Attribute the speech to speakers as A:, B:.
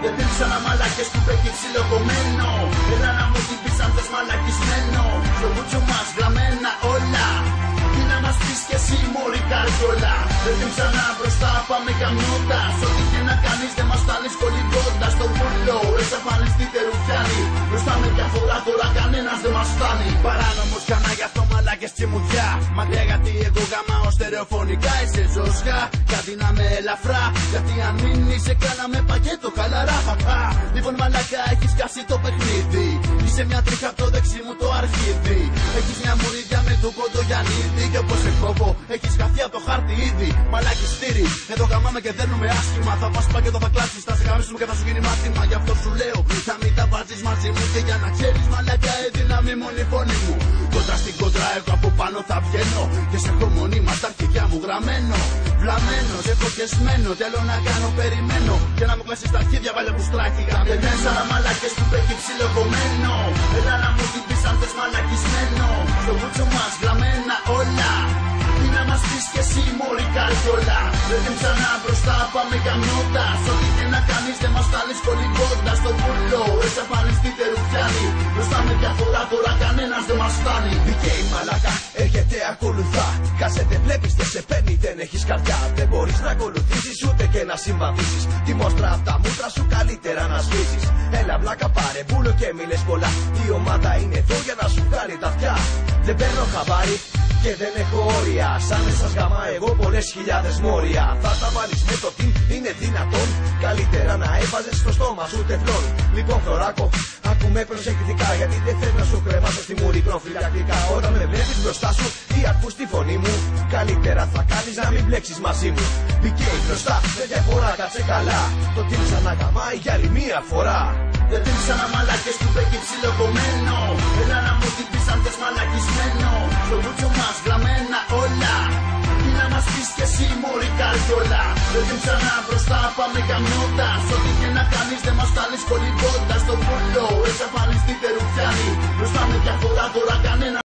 A: Δεν θέλεις σαν μαλάκες που παίχνει ψιλοκομμένο. Έλα να μου την πεις αν θες μαλακισμένο. Στο μπούτσο μας γραμμένα όλα. Τι να μας πεις κι εσύ μωρή καριόλα. Δεν θέλεις ξανά μπροστά πάμε καμιώτας. Ό,τι και να κάνεις δεν μας φτάνεις κολυμπώντας. Στο βούλο εξαφανιστείτε ρουφιάνοι. Μπροστά με διαφορά τώρα κανένας δεν μας φτάνει. Παράνομος κανά γι' αυτό μαλάκες και μουδιά. Μακριά γιατί εγώ γαμάω στερεοφωνικά. Είσαι ζώσχα κάτι να με ελαφρά. Γιατί αν μην είσαι κάναμε πακέτο χαλαρά παπά. Λοιπόν μαλάκα έχεις κάσει το παιχνίδι. Είσαι μια τρίχα από το δεξί μου το αρχίδι. Έχεις μια μουρίδια με το κοντογιανίδι. Και όπως σε κόβω έχεις χαθεί από το χάρτη ήδη. Μαλάκι στήρι, εδώ γαμάμε και δέρνουμε άσχημα. Θα πας πακέτο θα κλάσεις, θα σε γαμίσουμε και θα σου γίνει μάθημα. Γι' αυτό σου λέω να μην τα βάζεις μαζί μου. Και για να ξέρεις μαλάκα δύναμη μόνο η φωνή μου. Κοντά στην κοντρά εγώ από πάνω θα βγαίνω. Και σε έχω μονίμα στα αρχίδια μου γραμμένο. Βλαμμένος, έχω χεσμένο. Θέλω να κάνω περιμένω. Και να μου κλάσεις τα αρχίδια βάλε που στράχει. Δεν είναι σαν μαλάκες που παίχνει ψιλοκομμένο. Έλα να μου την πεις αν θες μαλακισμένο. Στο μπούτσο μας γραμμένα όλα. Τι να μας πεις κι εσύ μωρή καριόλα. Δεν θέλεις ξανά μπροστά πάμε καμιώτας. Ό,τι και να κάνεις δεν μας φτάνεις κολυμπώντας. Στο βούλο εξαφανιστείτε ρουφιάνοι. Μπροστά με διαφορά τώρα κανένας δεν μας φτάνει.
B: Δικαίη μαλάκα έρχεται ακολουθά. Κάσετε βλέπεις δεν σε παίρνει δεν έχεις καρδιά. Δεν μπορείς να ακολουθήσεις ούτε και να συμβαδίσεις. Τη μόστρα απ' τα μούτρα σου καλύτερα να σβήσεις. Έλα βλάκα πάρε μπούλο και μη λες πολλά. Η ομάδα είναι εδώ για να σου βγάλει τα αυτιά. Δεν παίρνω χαμπάρι και δεν έχω όρια. Σαν εσάς γαμά εγώ πολλές χιλιάδες μόρια. Θα τα βάλεις με το team, είναι δυνατόν. Καλύτερα να έβαζες στο στόμα σου τεφλόν. Λοιπόν θωράκο, άκουμε προσεκτικά. Γιατί δεν θέλω να σου κρεμάσω στη μούρη προφυλακτικά. Όταν με βλέπεις μπροστά σου ή ακούς τη φωνή μου, καλύτερα θα κάνεις να μην μπλέξεις μαζί μου. Μπήκε μπροστά, δεν διαφορά κάτσε καλά. Το team ξαναγαμάει για άλλη μία φορά.
A: Δεν θέλεις σαν μαλάκες που παίχνει ψιλοκομμένο. Έλα να μου την πεις αν θες μαλακισμένο. Στο μπούτσο μας γραμμένα όλα. Τι να μας πεις κι εσύ μωρή καριόλα. Δεν θέλεις ξανά μπροστά πάμε καμιώτας. Ό,τι και να κάνεις δεν μας φτάνεις κολυμπώντας. Στο βούλο εξαφανιστείτε ρουφιάνοι. Μπροστά με διαφορά τώρα κανένα.